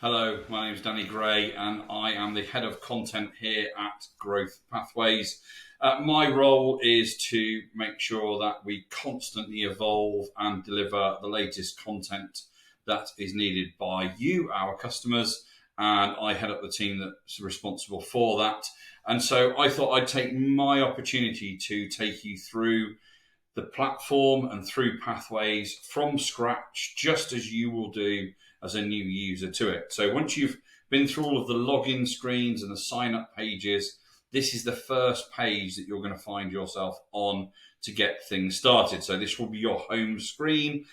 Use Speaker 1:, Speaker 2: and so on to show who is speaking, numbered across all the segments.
Speaker 1: Hello, my name is Danny Gray and I am the Head of Content here at Growth Pathways. My role is to make sure that we constantly evolve and deliver the latest content that is needed by you, our customers, and I head up the team that's responsible for that. And so I thought I'd take my opportunity to take you through the platform and through Pathways from scratch, just as you will do as a new user to it. So once you've been through all of the login screens and the sign up pages, this is the first page that you're going to find yourself on to get things started. So this will be your home screen.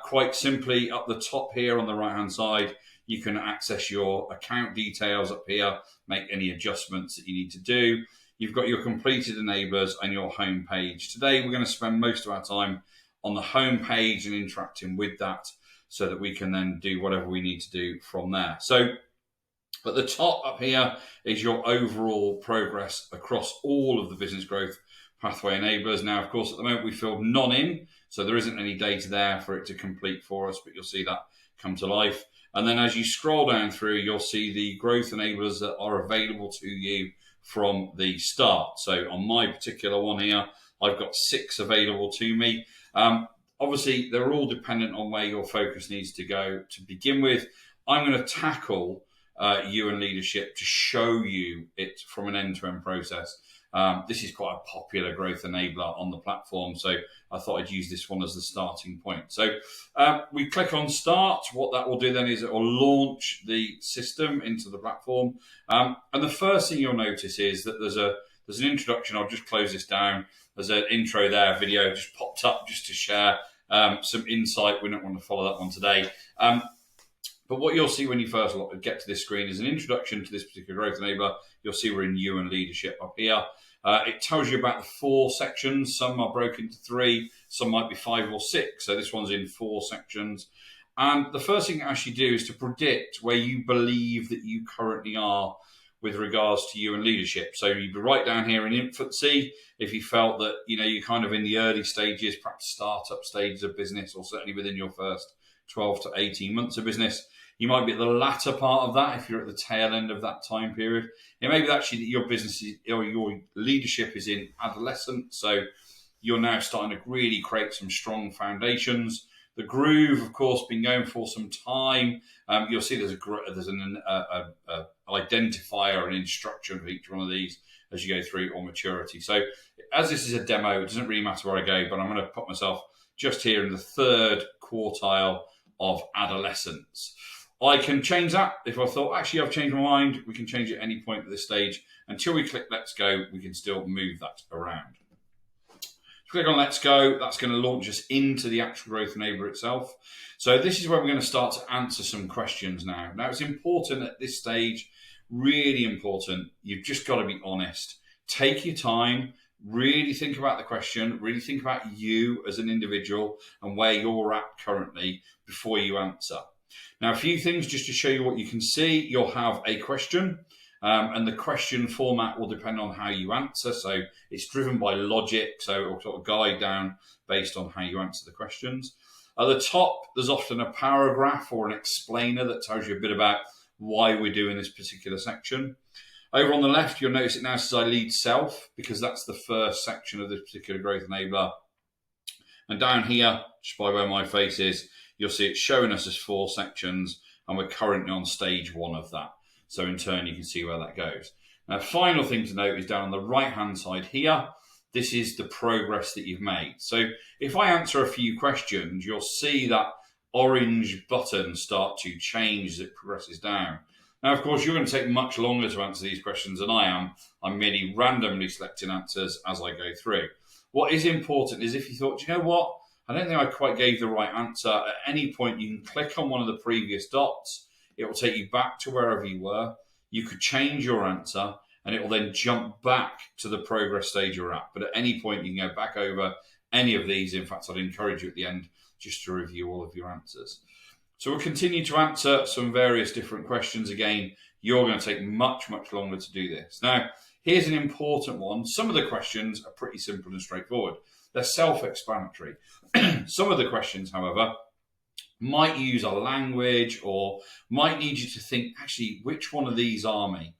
Speaker 1: Quite simply, up the top here on the right hand side, you can access your account details up here, make any adjustments that you need to do. You've got your completed enablers and your home page. Today, we're going to spend most of our time on the home page and interacting with that so that we can then do whatever we need to do from there. So at the top up here is your overall progress across all of the business growth pathway enablers. Now, of course, at the moment we filled none in, so there isn't any data there for it to complete for us, but you'll see that come to life. And then as you scroll down through, you'll see the growth enablers that are available to you from the start. So on my particular one here, I've got 6 available to me. Obviously, they're all dependent on where your focus needs to go to begin with. I'm going to tackle you and leadership to show you it from an end-to-end process. This is quite a popular growth enabler on the platform, so I thought I'd use this one as the starting point. So we click on start. What that will do then is it will launch the system into the platform. And the first thing you'll notice is that there's an introduction. I'll just close this down. There's an intro there, video just popped up just to share some insight. We don't want to follow that one today. But what you'll see when you first get to this screen is an introduction to this particular growth enabler. You'll see we're in you and leadership up here. It tells you about the 4 sections. Some are broken into 3, some might be 5 or 6. So this one's in 4 sections. And the first thing it actually do is to predict where you believe that you currently are with regards to you and leadership. So you'd be right down here in infancy if you felt that you're kind of in the early stages, perhaps startup stages of business, or certainly within your first 12 to 18 months of business. You might be at the latter part of that if you're at the tail end of that time period. It may be actually that your business or your leadership is in adolescence, so you're now starting to really create some strong foundations. The groove, of course, been going for some time. You'll see there's an identifier, an instruction for each one of these as you go through on maturity. So as this is a demo, it doesn't really matter where I go, but I'm going to put myself just here in the 3rd quartile of adolescence. I can change that. If I thought, actually, I've changed my mind, we can change it at any point at this stage. Until we click Let's Go, we can still move that around. Click on Let's Go. That's going to launch us into the actual growth enabler itself. So this is where we're going to start to answer some questions now. Now, it's important at this stage, really important. You've just got to be honest. Take your time. Really think about the question. Really think about you as an individual and where you're at currently before you answer. Now, a few things just to show you what you can see. You'll have a question, and the question format will depend on how you answer. So it's driven by logic, so it will sort of guide down based on how you answer the questions. At the top, there's often a paragraph or an explainer that tells you a bit about why we're doing this particular section. Over on the left, you'll notice it now says I lead self, because that's the first section of this particular growth enabler. And down here, just by where my face is, you'll see it's showing us as 4 sections, and we're currently on stage 1 of that. So in turn, you can see where that goes. Now, final thing to note is down on the right-hand side here, this is the progress that you've made. So if I answer a few questions, you'll see that orange button start to change as it progresses down. Now, of course, you're going to take much longer to answer these questions than I am. I'm merely randomly selecting answers as I go through. What is important is if you thought, you know what? I don't think I quite gave the right answer. At any point, you can click on one of the previous dots. It will take you back to wherever you were. You could change your answer, and it will then jump back to the progress stage you're at. But at any point, you can go back over any of these. In fact, I'd encourage you at the end just to review all of your answers. So we'll continue to answer some various different questions. Again, you're going to take much, much longer to do this. Now, here's an important one. Some of the questions are pretty simple and straightforward. They're self-explanatory. Some of the questions, however, might use a language or might need you to think, actually, which one of these are me?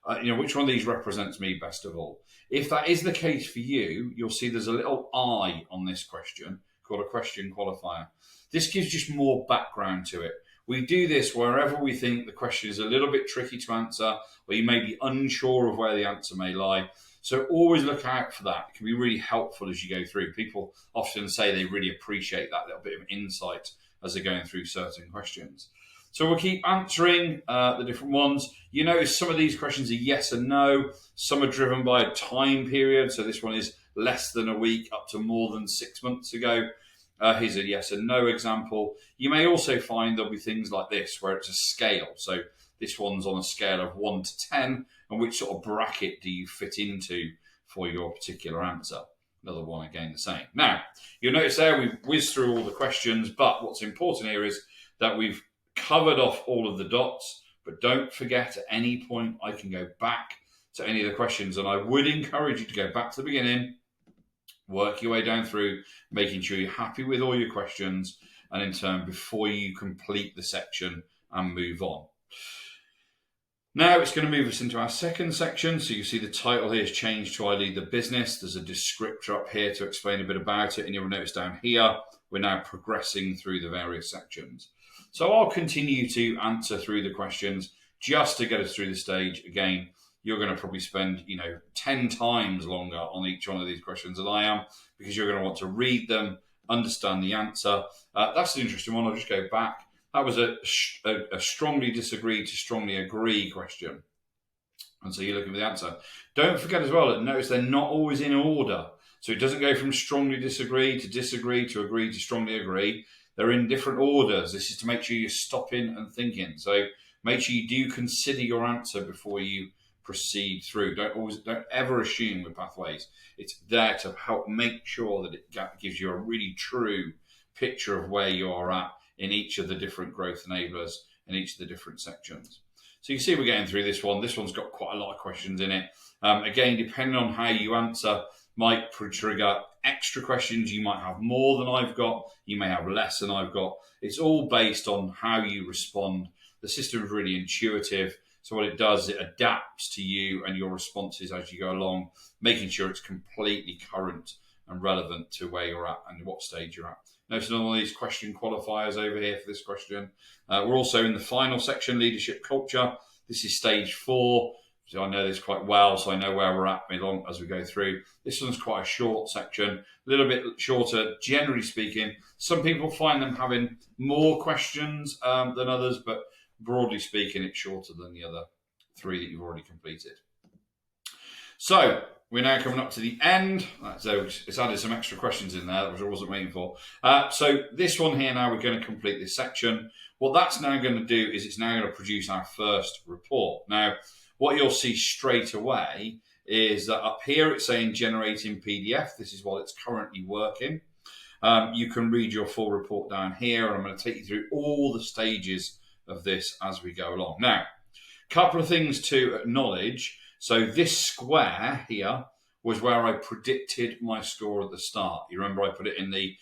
Speaker 1: Which one of these represents me best of all? If that is the case for you, you'll see there's a little I on this question called a question qualifier. This gives just more background to it. We do this wherever we think the question is a little bit tricky to answer, or you may be unsure of where the answer may lie. So always look out for that. It can be really helpful as you go through. People often say they really appreciate that little bit of insight as they're going through certain questions. So we'll keep answering the different ones. You notice some of these questions are yes and no. Some are driven by a time period. So this one is less than a week up to more than 6 months ago. Here's a yes and no example. You may also find there'll be things like this where it's a scale. So this one's on a scale of 1 to 10. And which sort of bracket do you fit into for your particular answer? Another one, again, the same. Now, you'll notice there we've whizzed through all the questions, but what's important here is that we've covered off all of the dots, but don't forget at any point I can go back to any of the questions, and I would encourage you to go back to the beginning, work your way down through, making sure you're happy with all your questions, and in turn, before you complete the section and move on. Now it's going to move us into our second section. So you see the title here has changed to I Lead the Business. There's a descriptor up here to explain a bit about it. And you'll notice down here, we're now progressing through the various sections. So I'll continue to answer through the questions just to get us through the stage. Again, you're going to probably spend, 10 times longer on each one of these questions than I am, because you're going to want to read them, understand the answer. That's an interesting one. I'll just go back. That was a strongly disagree to strongly agree question. And so you're looking for the answer. Don't forget as well, notice they're not always in order. So it doesn't go from strongly disagree to agree to strongly agree. They're in different orders. This is to make sure you're stopping and thinking. So make sure you do consider your answer before you proceed through. Don't ever assume with Pathways. It's there to help make sure that it gives you a really true picture of where you are at in each of the different growth enablers in each of the different sections. So you can see we're getting through this one. This one's got quite a lot of questions in it. Again, depending on how you answer, might trigger extra questions. You might have more than I've got. You may have less than I've got. It's all based on how you respond. The system is really intuitive. So what it does, it adapts to you and your responses as you go along, making sure it's completely current and relevant to where you're at and what stage you're at. Notice all these question qualifiers over here for this question. We're also in the final section, leadership culture. This is stage 4. So I know this quite well, so I know where we're at as we go through. This one's quite a short section, a little bit shorter, generally speaking. Some people find them having more questions than others, but broadly speaking, it's shorter than the other 3 that you've already completed. So we're now coming up to the end. So it's added some extra questions in there, which I wasn't waiting for. So this one here now, we're going to complete this section. What that's now going to do is it's now going to produce our first report. Now, what you'll see straight away is that up here it's saying generating PDF. This is while it's currently working. You can read your full report down here, and I'm going to take you through all the stages of this as we go along. Now, a couple of things to acknowledge. So this square here was where I predicted my score at the start. You remember I put it in the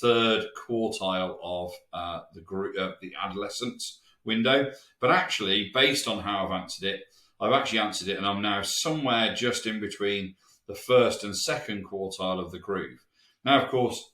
Speaker 1: 3rd quartile of the adolescence window. But actually, based on how I've answered it, and I'm now somewhere just in between the 1st and 2nd quartile of the groove. Now, of course,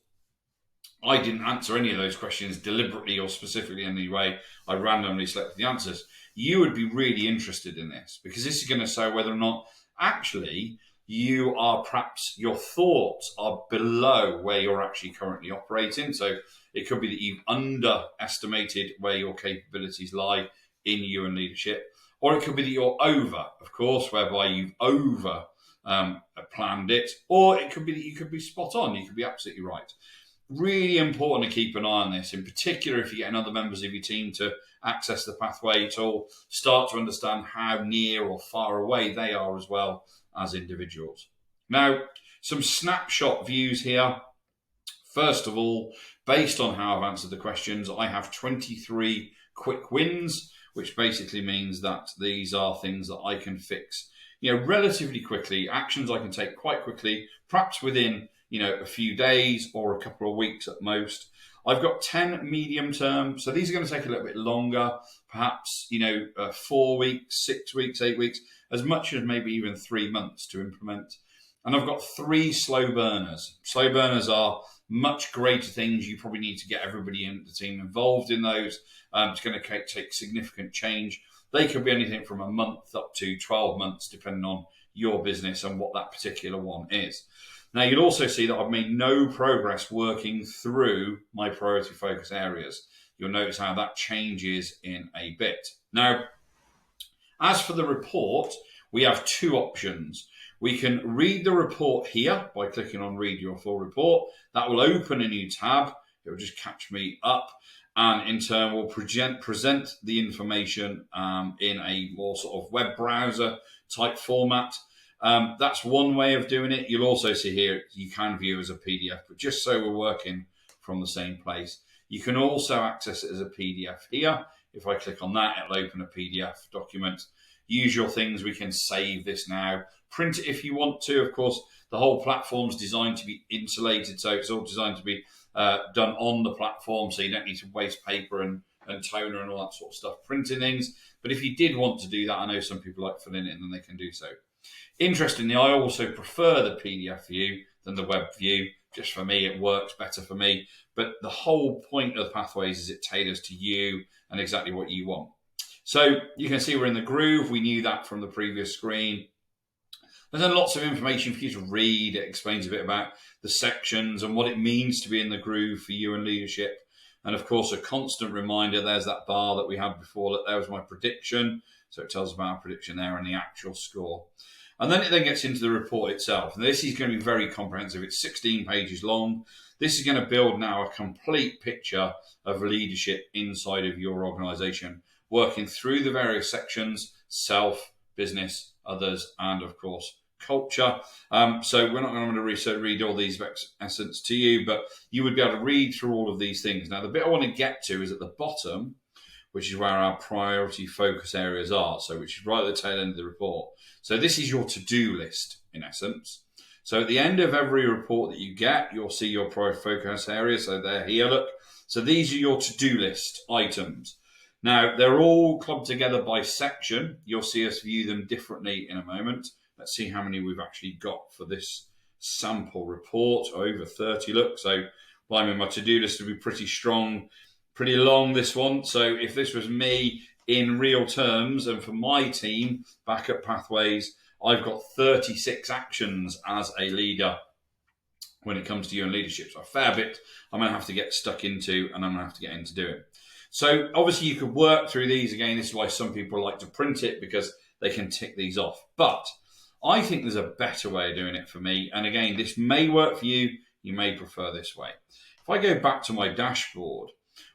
Speaker 1: I didn't answer any of those questions deliberately or specifically in any way. I randomly selected the answers. You would be really interested in this, because this is going to say whether or not actually you are, perhaps your thoughts are below where you're actually currently operating. So it could be that you've underestimated where your capabilities lie in you and leadership, or it could be that you're over, of course, whereby you've over planned it, or it could be that you could be spot on. You could be absolutely right. Really important to keep an eye on this, in particular if you're getting other members of your team to access the pathway tool, start to understand how near or far away they are as well as individuals. Now, some snapshot views here. First of all, based on how I've answered the questions, I have 23 quick wins, which basically means that these are things that I can fix, relatively quickly, actions I can take quite quickly, perhaps within a few days or a couple of weeks at most. I've got 10 medium term. So these are going to take a little bit longer, perhaps, 4 weeks, 6 weeks, 8 weeks, as much as maybe even 3 months to implement. And I've got 3 slow burners. Slow burners are much greater things. You probably need to get everybody in the team involved in those. It's going to take significant change. They could be anything from a month up to 12 months, depending on your business and what that particular one is. Now, you'll also see that I've made no progress working through my priority focus areas. You'll notice how that changes in a bit. Now, as for the report, we have 2 options. We can read the report here by clicking on Read Your Full Report. That will open a new tab. It will just catch me up, and in turn will present the information in a more sort of web browser type format. That's one way of doing it. You'll also see here you can view as a PDF, but just so we're working from the same place. You can also access it as a PDF here. If I click on that, it'll open a PDF document. Usual things, we can save this now. Print it if you want to. Of course, the whole platform's designed to be insulated, so it's all designed to be done on the platform, so you don't need to waste paper and toner and all that sort of stuff printing things. But if you did want to do that, I know some people like filling it in, and they can do so. Interestingly, I also prefer the PDF view than the web view. Just for me, it works better for me. But the whole point of the Pathways is it tailors to you and exactly what you want. So you can see we're in the groove. We knew that from the previous screen. There's then lots of information for you to read. It explains a bit about the sections and what it means to be in the groove for you and leadership. And of course, a constant reminder, there's that bar that we had before, that there was my prediction. So it tells about our prediction there and the actual score. And then it then gets into the report itself. And this is going to be very comprehensive. It's 16 pages long. This is going to build now a complete picture of leadership inside of your organization, working through the various sections: self, business, others, and of course, culture. So we're not going to read all these essence to you, but you would be able to read through all of these things. Now, the bit I want to get to is at the bottom, which is where our priority focus areas are. So which is right at the tail end of the report. So this is your to-do list, in essence. So at the end of every report that you get, you'll see your priority focus areas. So they're here, look. So these are your to-do list items. Now, they're all clubbed together by section. You'll see us view them differently in a moment. Let's see how many we've actually got for this sample report. Over 30, look. So, blimey, my to-do list will be pretty strong, pretty long, this one. So if this was me in real terms, and for my team back at Pathways, I've got 36 actions as a leader when it comes to you and leadership. So a fair bit I'm going to have to get stuck into, and I'm going to have to get into doing. So obviously you could work through these. Again, this is why some people like to print it, because they can tick these off. But I think there's a better way of doing it for me. And again, this may work for you. You may prefer this way. If I go back to my dashboard,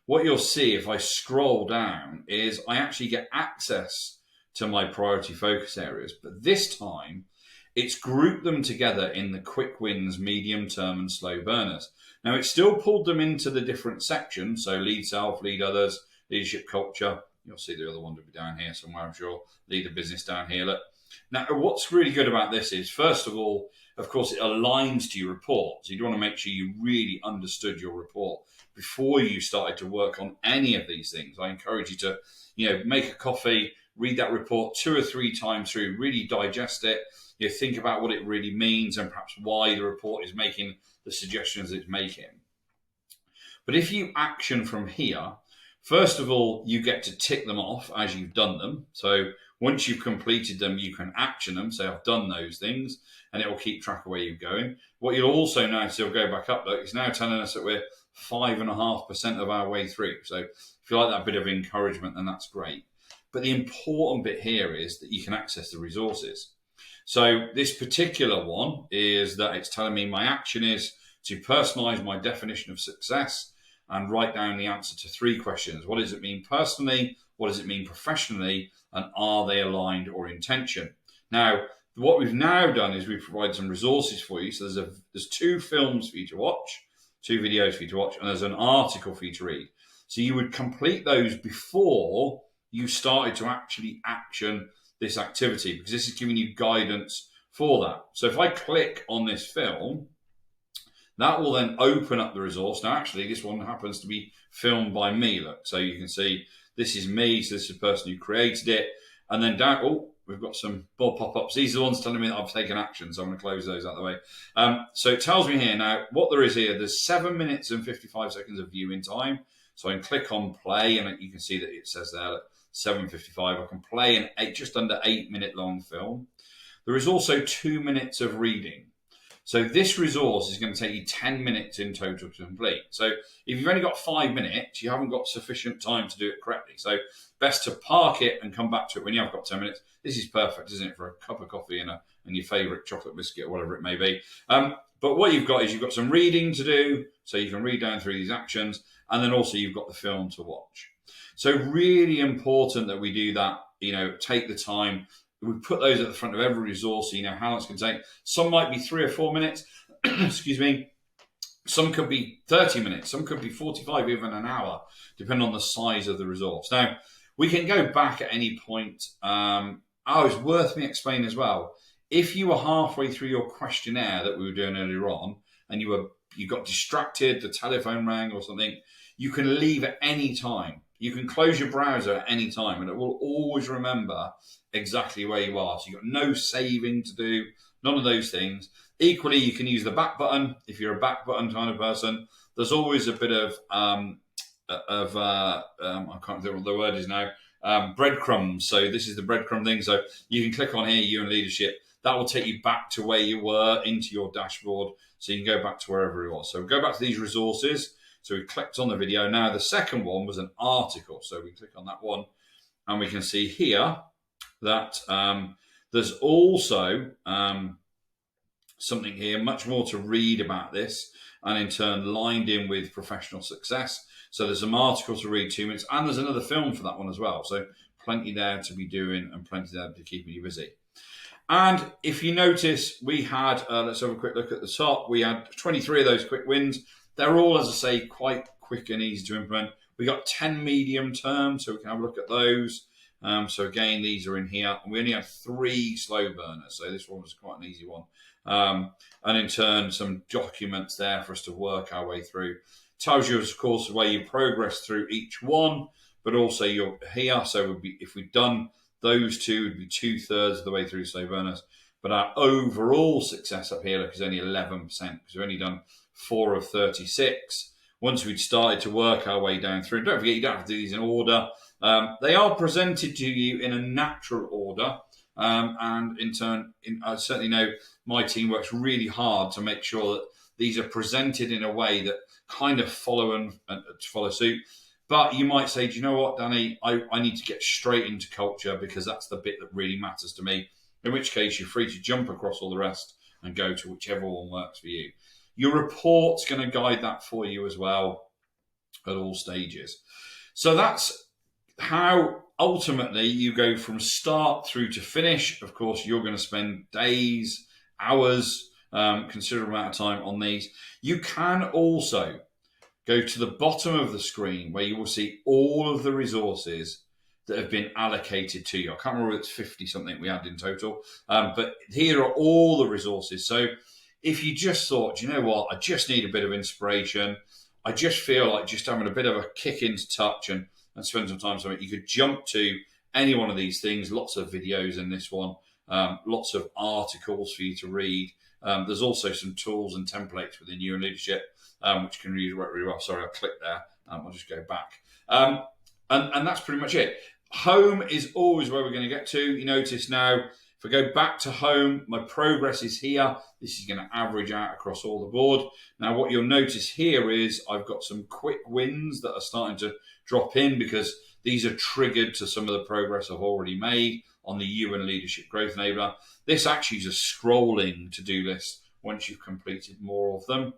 Speaker 1: what you'll see if I scroll down is I actually get access to my priority focus areas. But this time, it's grouped them together in the quick wins, medium term, and slow burners. Now, it's still pulled them into the different sections. So lead self, lead others, leadership culture. You'll see the other one to be down here somewhere, I'm sure. Lead a business down here. Look. Now, what's really good about this is, first of all, of course, it aligns to your report. So you want to make sure you really understood your report before you started to work on any of these things. I encourage you to, make a coffee, read that report 2 or 3 times through, really digest it. Think about what it really means and perhaps why the report is making the suggestions it's making. But if you action from here, first of all, you get to tick them off as you've done them. So once you've completed them, you can action them. Say, I've done those things, and it will keep track of where you're going. What you'll also notice, it'll go back up, look, it's now telling us that we're 5.5% of our way through. So if you like that bit of encouragement, then that's great. But the important bit here is that you can access the resources. So this particular one is that it's telling me my action is to personalize my definition of success and write down the answer to 3 questions. What does it mean personally? What does it mean professionally? And are they aligned or in tension? Now, what we've now done is we've provided some resources for you. So there's 2 films for you to watch, 2 videos for you to watch, and there's an article for you to read. So you would complete those before you started to actually action this activity, because this is giving you guidance for that. So if I click on this film, That will then open up the resource. Now, actually, this one happens to be filmed by me. Look, so you can see this is me. So this is the person who created it. And then down, oh, we've got some more pop-ups. These are the ones telling me that I've taken action. So I'm going to close those out of the way. So it tells me here now what there is here. There's 7 minutes and 55 seconds of viewing time. So I can click on play, and you can see that it says there, 7:55. I can play an just under 8 minute long film. There is also 2 minutes of reading. So this resource is going to take you 10 minutes in total to complete. So if you've only got 5 minutes, you haven't got sufficient time to do it correctly. So best to park it and come back to it when you have got 10 minutes. This is perfect, isn't it, for a cup of coffee and your favourite chocolate biscuit or whatever it may be. But what you've got is you've got some reading to do, so you can read down through these actions, and then also you've got the film to watch. So really important that we do that, take the time. We put those at the front of every resource so you know how long it's going to take. Some might be 3 or 4 minutes, excuse me. Some could be 30 minutes, some could be 45, even an hour, depending on the size of the resource. Now, we can go back at any point. It's worth me explaining as well. If you were halfway through your questionnaire that we were doing earlier on, and you got distracted, the telephone rang or something, you can leave at any time. You can close your browser at any time, and it will always remember exactly where you are. So you've got no saving to do, none of those things. Equally, you can use the back button if you're a back button kind of person. There's always a bit of I can't think what the word is now. Breadcrumbs. So this is the breadcrumb thing. So you can click on here, You and Leadership. That will take you back to where you were into your dashboard. So you can go back to wherever it was. So go back to these resources. So we clicked on the video. Now the second one was an article. So we click on that one, and we can see here that there's also something here, much more to read about this, and in turn lined in with professional success. So there's some articles to read, 2 minutes, and there's another film for that one as well. So plenty there to be doing and plenty there to keep you busy. And if you notice, we had, let's have a quick look at the top. We had 23 of those quick wins. They're all, as I say, quite quick and easy to implement. We got 10 medium term, so we can have a look at those. So again, these are in here. And we only had 3 slow burners, so this one was quite an easy one. And in turn, some documents there for us to work our way through. Tells you, of course, the way you progress through each one, but also you're here. So if we'd done those two, it would be 2/3 of the way through slow burners. But our overall success up here, look, is only 11%, because we've only done 4 of 36. Once we'd started to work our way down through, don't forget, you don't have to do these in order. They are presented to you in a natural order. And in turn, I certainly know my team works really hard to make sure that these are presented in a way that kind of follow suit. But you might say, do you know what, Danny? I need to get straight into culture because that's the bit that really matters to me. In which case, you're free to jump across all the rest and go to whichever one works for you. Your report's going to guide that for you as well at all stages. So that's how ultimately you go from start through to finish. Of course, you're going to spend days, hours, considerable amount of time on these. You can also go to the bottom of the screen where you will see all of the resources that have been allocated to you. I can't remember if it's 50 something we had in total, but here are all the resources. So if you just thought, you know what, I just need a bit of inspiration, I just feel like just having a bit of a kick into touch and spend some time something, you could jump to any one of these things. Lots of videos in this one, lots of articles for you to read. There's also some tools and templates within You and Leadership, which can really work really well. Sorry, I clicked there. I'll just go back. And that's pretty much it. Home is always where we're going to get to. You notice now, if I go back to home, my progress is here. This is going to average out across all the board. Now, what you'll notice here is I've got some quick wins that are starting to drop in because these are triggered to some of the progress I've already made on the You and Leadership Growth Enabler. This actually is a scrolling to-do list once you've completed more of them.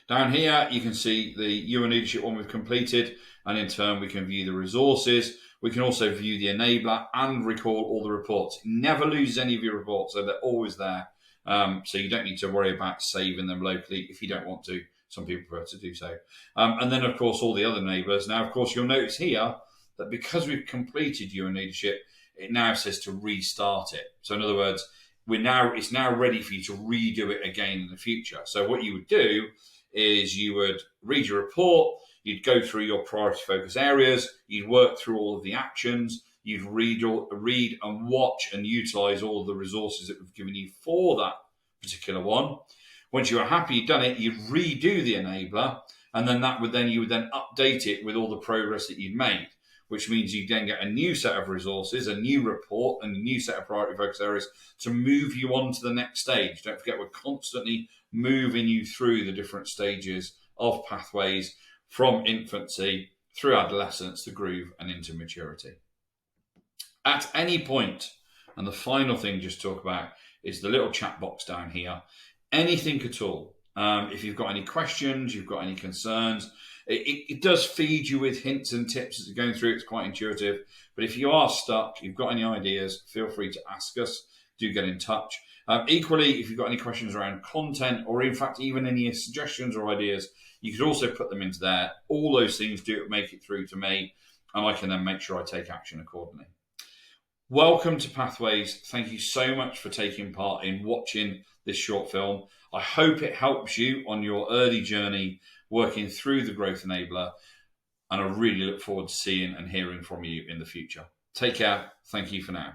Speaker 1: Down here, you can see the You and Leadership one we've completed, and in turn, we can view the resources. We can also view the enabler and recall all the reports. Never lose any of your reports, so they're always there. So you don't need to worry about saving them locally if you don't want to. Some people prefer to do so. And then, of course, all the other enablers. Now, of course, you'll notice here that because we've completed You and Leadership, it now says to restart it. So in other words, it's now ready for you to redo it again in the future. So what you would do is you would read your report, you'd go through your priority focus areas, you'd work through all of the actions, you'd read and watch and utilize all of the resources that we've given you for that particular one. Once you were happy you'd done it, you'd redo the enabler, and then you would then update it with all the progress that you'd made, which means you then get a new set of resources, a new report, and a new set of priority focus areas to move you on to the next stage. Don't forget, we're constantly moving you through the different stages of pathways from infancy through adolescence, the groove, and into maturity. At any point, and the final thing just to talk about is the little chat box down here. Anything at all. If you've got any questions, you've got any concerns, it does feed you with hints and tips as you're going through. It's quite intuitive. But if you are stuck, you've got any ideas, feel free to ask us. Do get in touch. Equally, if you've got any questions around content, or in fact, even any suggestions or ideas, you could also put them into there. All those things do make it through to me, and I can then make sure I take action accordingly. Welcome to Pathways. Thank you so much for taking part in watching this short film. I hope it helps you on your early journey working through the Growth Enabler, and I really look forward to seeing and hearing from you in the future. Take care. Thank you for now.